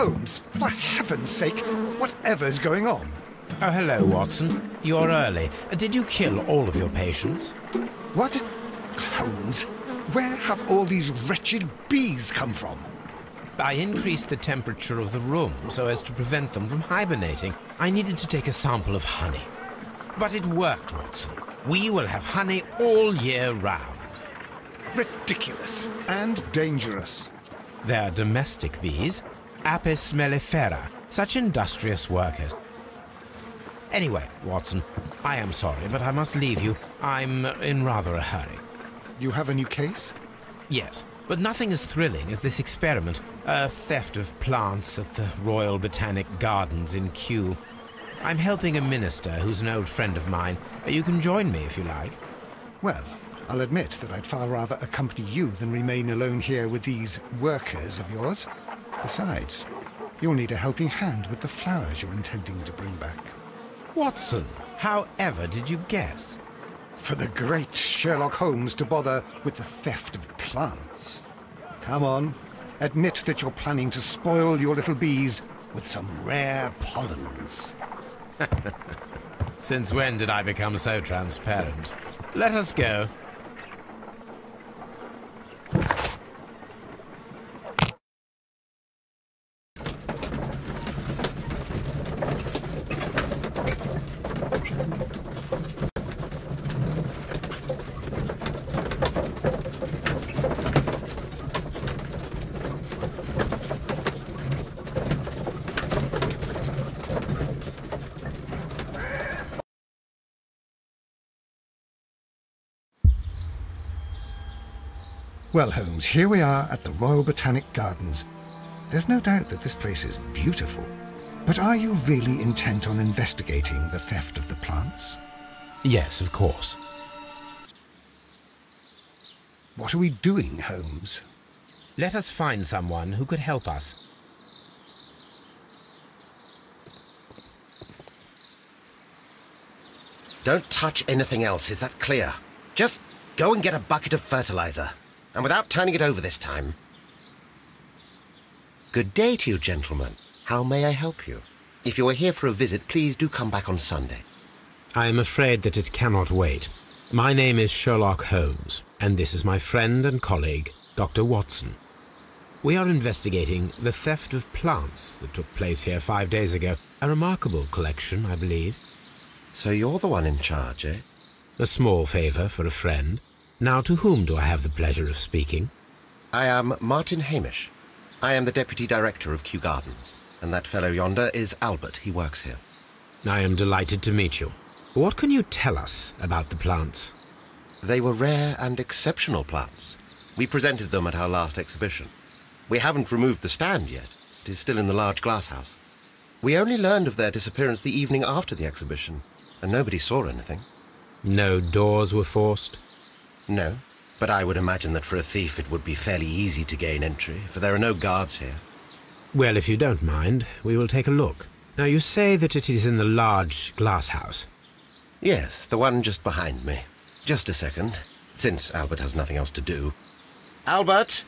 Holmes, for heaven's sake, whatever's going on? Oh, hello, Watson. You're early. Did you kill all of your patients? What? Holmes, where have all these wretched bees come from? I increased the temperature of the room so as to prevent them from hibernating. I needed to take a sample of honey. But it worked, Watson. We will have honey all year round. Ridiculous and dangerous. They're domestic bees, Apis mellifera, such industrious workers. Anyway, Watson, I am sorry, but I must leave you. I'm in rather a hurry. You have a new case? Yes, but nothing as thrilling as this experiment. A theft of plants at the Royal Botanic Gardens in Kew. I'm helping a minister who's an old friend of mine. You can join me if you like. Well, I'll admit that I'd far rather accompany you than remain alone here with these workers of yours. Besides, you'll need a helping hand with the flowers you're intending to bring back. Watson, how ever did you guess? For the great Sherlock Holmes to bother with the theft of plants. Come on, admit that you're planning to spoil your little bees with some rare pollens. Since when did I become so transparent? Let us go. Well, Holmes, here we are at the Royal Botanic Gardens. There's no doubt that this place is beautiful. But are you really intent on investigating the theft of the plants? Yes, of course. What are we doing, Holmes? Let us find someone who could help us. Don't touch anything else, is that clear? Just go and get a bucket of fertilizer. And without turning it over this time. Good day to you, gentlemen. How may I help you? If you are here for a visit, please do come back on Sunday. I am afraid that it cannot wait. My name is Sherlock Holmes, and this is my friend and colleague, Dr. Watson. We are investigating the theft of plants that took place here 5 days ago. A remarkable collection, I believe. So you're the one in charge, eh? A small favour for a friend. Now, to whom do I have the pleasure of speaking? I am Martin Hamish. I am the Deputy Director of Kew Gardens, and that fellow yonder is Albert. He works here. I am delighted to meet you. What can you tell us about the plants? They were rare and exceptional plants. We presented them at our last exhibition. We haven't removed the stand yet. It is still in the large glass house. We only learned of their disappearance the evening after the exhibition, and nobody saw anything. No doors were forced? No, but I would imagine that for a thief it would be fairly easy to gain entry, for there are no guards here. Well, if you don't mind, we will take a look. Now, you say that it is in the large glass house. Yes, the one just behind me. Just a second, since Albert has nothing else to do. Albert,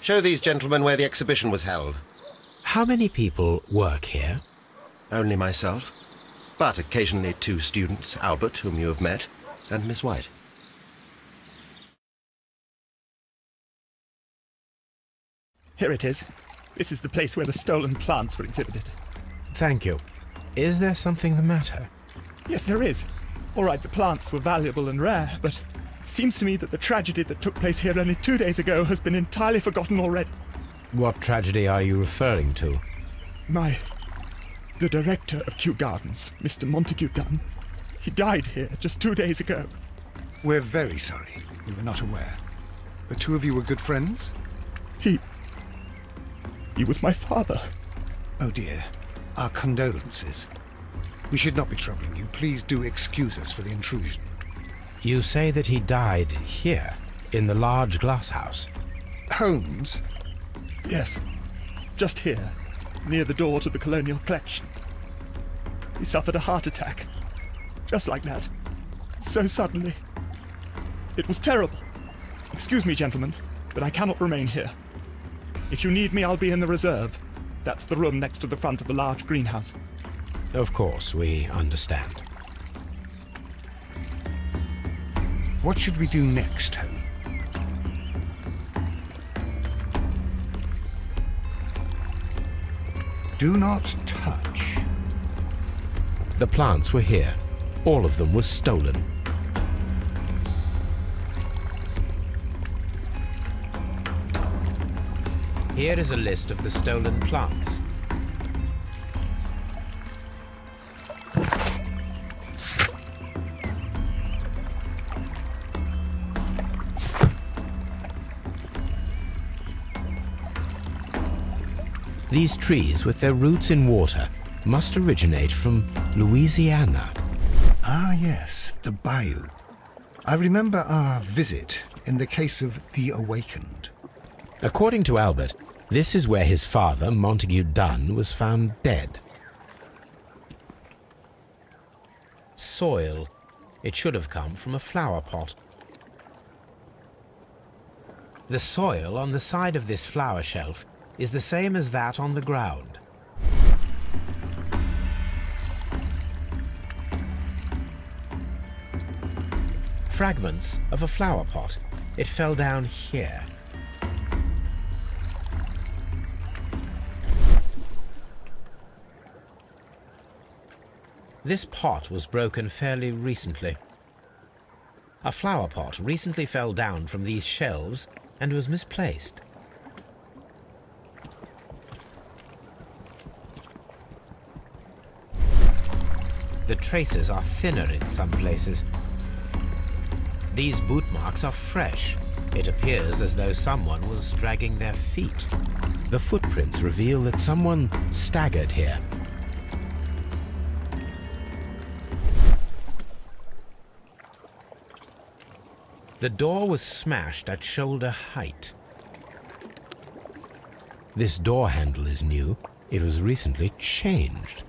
show these gentlemen where the exhibition was held. How many people work here? Only myself, but occasionally 2 students, Albert, whom you have met, and Miss White. Here it is. This is the place where the stolen plants were exhibited. Thank you. Is there something the matter? Yes, there is. All right, the plants were valuable and rare, but it seems to me that the tragedy that took place here only 2 days ago has been entirely forgotten already. What tragedy are you referring to? The director of Kew Gardens, Mr. Montague Dunn, he died here just 2 days ago. We're very sorry. We were not aware. The two of you were good friends? He was my father. Oh dear. Our condolences. We should not be troubling you. Please do excuse us for the intrusion. You say that he died here, in the large glass house? Holmes? Yes, just here, near the door to the colonial collection. He suffered a heart attack. Just like that. So suddenly. It was terrible. Excuse me, gentlemen, but I cannot remain here. If you need me, I'll be in the reserve. That's the room next to the front of the large greenhouse. Of course, we understand. What should we do next, Holmes? Do not touch. The plants were here. All of them were stolen. Here is a list of the stolen plants. These trees, with their roots in water, must originate from Louisiana. Ah, yes, the bayou. I remember our visit in the case of the Awakened. According to Albert, this is where his father, Montague Dunn, was found dead. Soil. It should have come from a flower pot. The soil on the side of this flower shelf is the same as that on the ground. Fragments of a flower pot. It fell down here. This pot was broken fairly recently. A flower pot recently fell down from these shelves and was misplaced. The traces are thinner in some places. These boot marks are fresh. It appears as though someone was dragging their feet. The footprints reveal that someone staggered here. The door was smashed at shoulder height. This door handle is new. It was recently changed.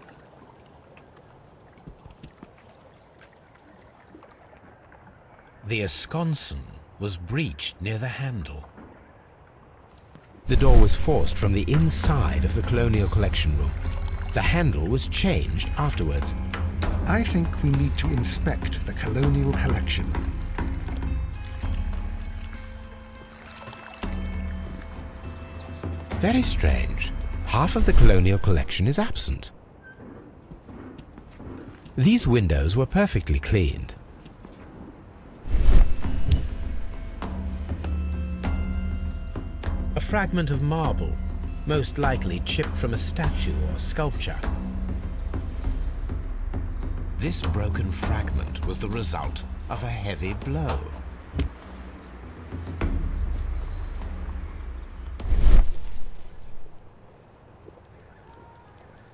The esconson was breached near the handle. The door was forced from the inside of the Colonial Collection Room. The handle was changed afterwards. I think we need to inspect the Colonial Collection. Very strange. Half of the Colonial Collection is absent. These windows were perfectly cleaned. A fragment of marble, most likely chipped from a statue or sculpture. This broken fragment was the result of a heavy blow.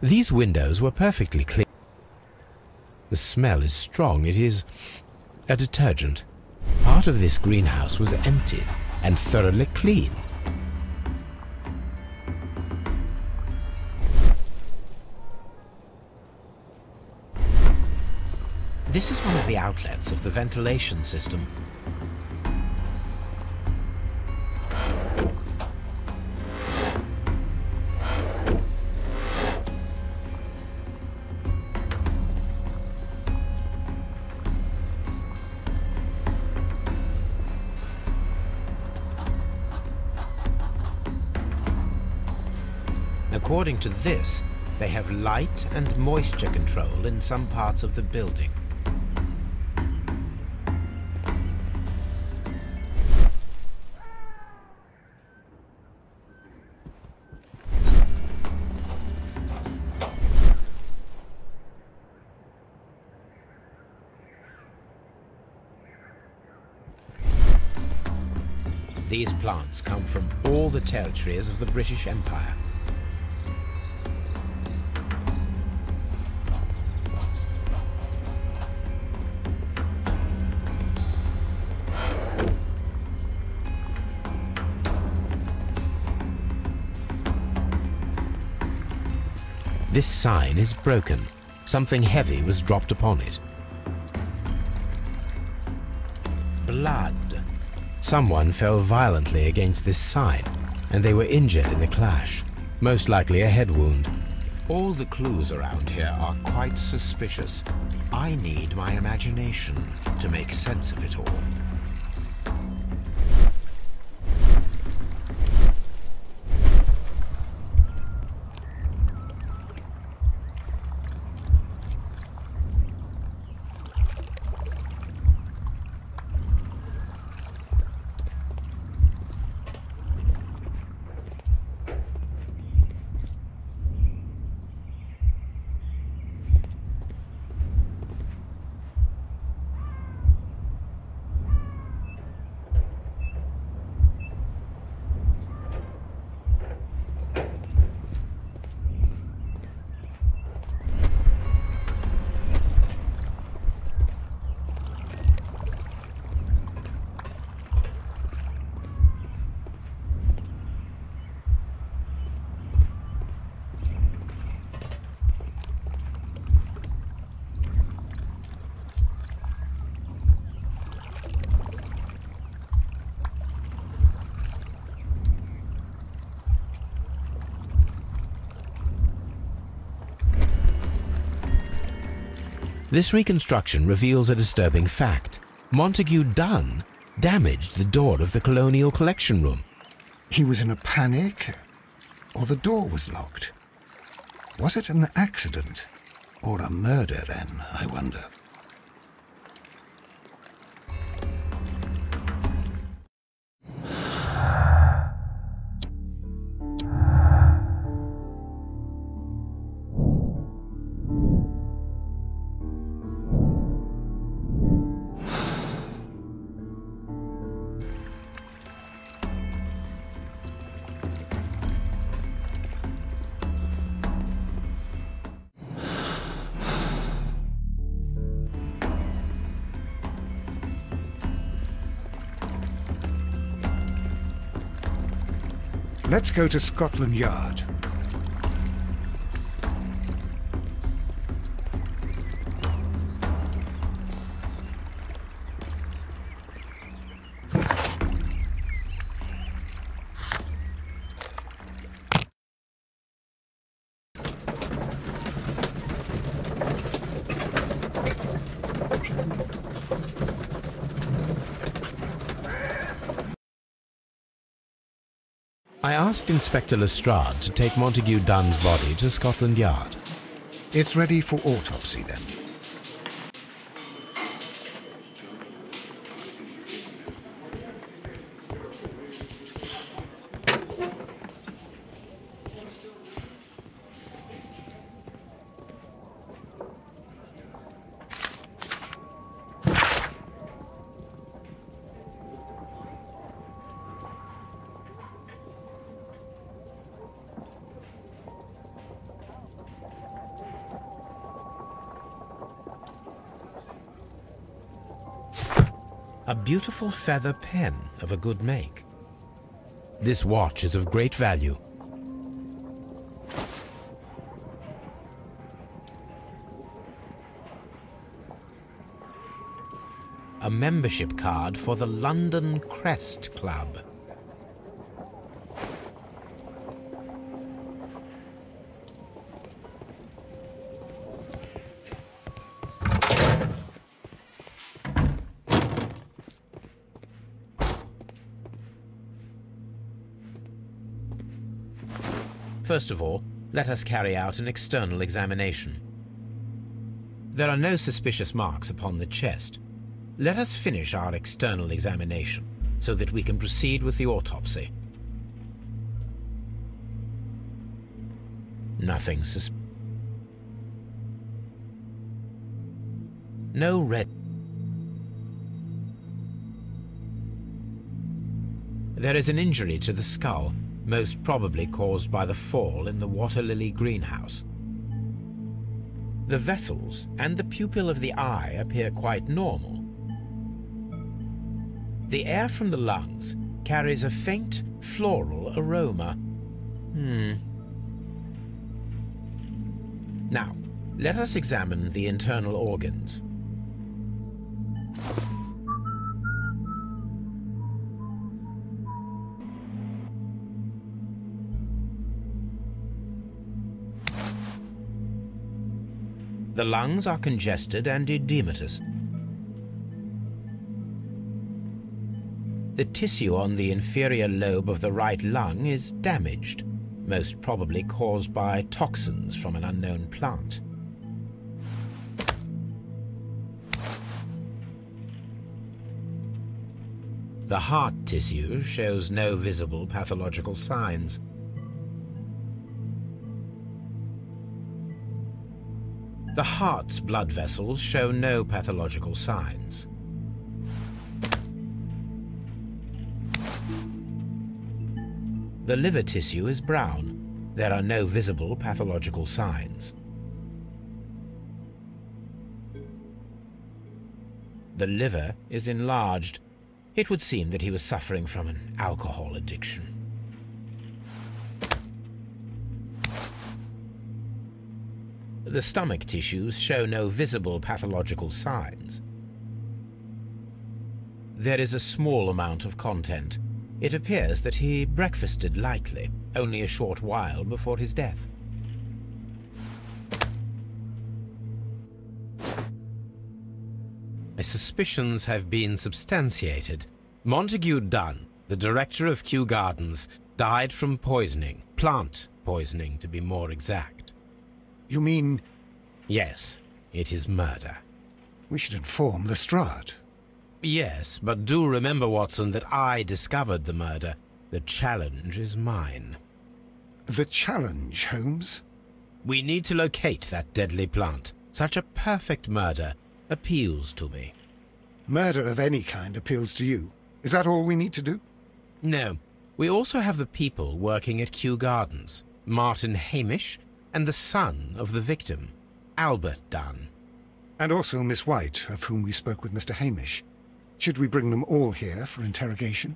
These windows were perfectly clean. The smell is strong. It is a detergent. Part of this greenhouse was emptied and thoroughly cleaned. This is one of the outlets of the ventilation system. According to this, they have light and moisture control in some parts of the building. These plants come from all the territories of the British Empire. This sign is broken. Something heavy was dropped upon it. Blood. Someone fell violently against this sign, and they were injured in the clash. Most likely a head wound. All the clues around here are quite suspicious. I need my imagination to make sense of it all. This reconstruction reveals a disturbing fact. Montague Dunn damaged the door of the Colonial Collection Room. He was in a panic, or the door was locked. Was it an accident, or a murder then, I wonder? Let's go to Scotland Yard. I asked Inspector Lestrade to take Montague Dunn's body to Scotland Yard. It's ready for autopsy then. A beautiful feather pen of a good make. This watch is of great value. A membership card for the London Crest Club. First of all, let us carry out an external examination. There are no suspicious marks upon the chest. Let us finish our external examination so that we can proceed with the autopsy. Nothing suspicious. No red. There is an injury to the skull, most probably caused by the fall in the water lily greenhouse. The vessels and the pupil of the eye appear quite normal. The air from the lungs carries a faint floral aroma. Now, let us examine the internal organs. The lungs are congested and edematous. The tissue on the inferior lobe of the right lung is damaged, most probably caused by toxins from an unknown plant. The heart tissue shows no visible pathological signs. The heart's blood vessels show no pathological signs. The liver tissue is brown. There are no visible pathological signs. The liver is enlarged. It would seem that he was suffering from an alcohol addiction. The stomach tissues show no visible pathological signs. There is a small amount of content. It appears that he breakfasted lightly, only a short while before his death. My suspicions have been substantiated. Montague Dunn, the director of Kew Gardens, died from poisoning, plant poisoning to be more exact. You mean... Yes, it is murder. We should inform Lestrade. Yes, but do remember, Watson, that I discovered the murder. The challenge is mine. The challenge, Holmes? We need to locate that deadly plant. Such a perfect murder appeals to me. Murder of any kind appeals to you. Is that all we need to do? No. We also have the people working at Kew Gardens. Martin Hamish and the son of the victim, Albert Dunn. And also Miss White, of whom we spoke with Mr. Hamish. Should we bring them all here for interrogation?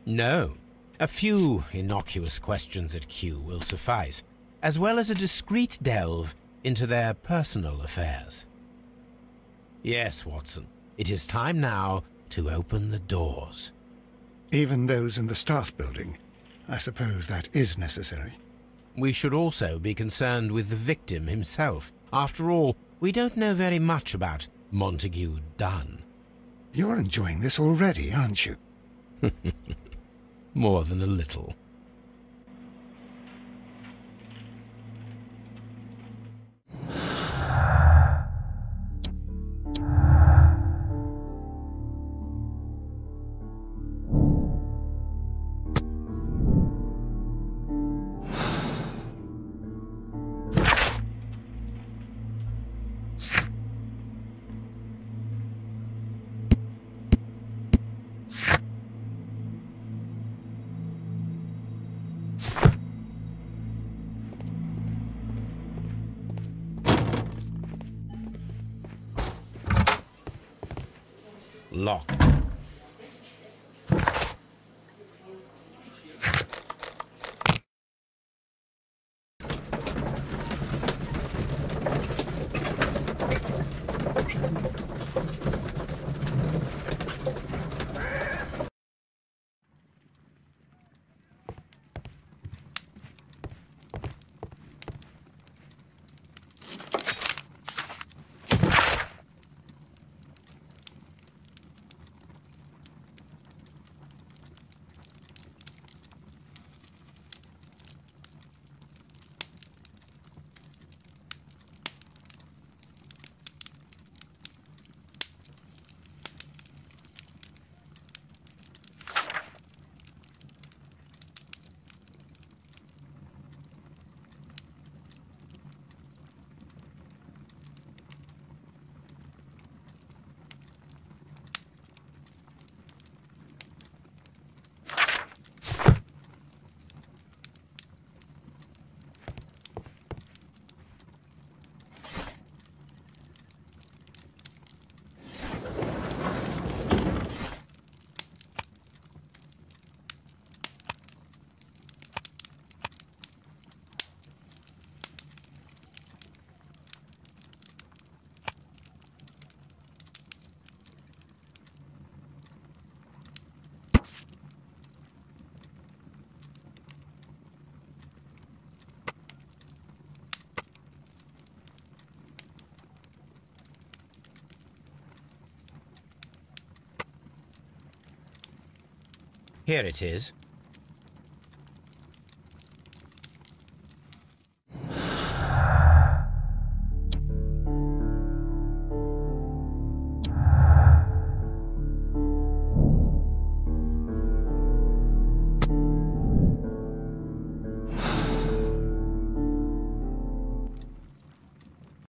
No. A few innocuous questions at Kew will suffice, as well as a discreet delve into their personal affairs. Yes, Watson, it is time now to open the doors. Even those in the staff building. I suppose that is necessary. We should also be concerned with the victim himself. After all, we don't know very much about Montague Dunn. You're enjoying this already, aren't you? More than a little. Locked. Here it is.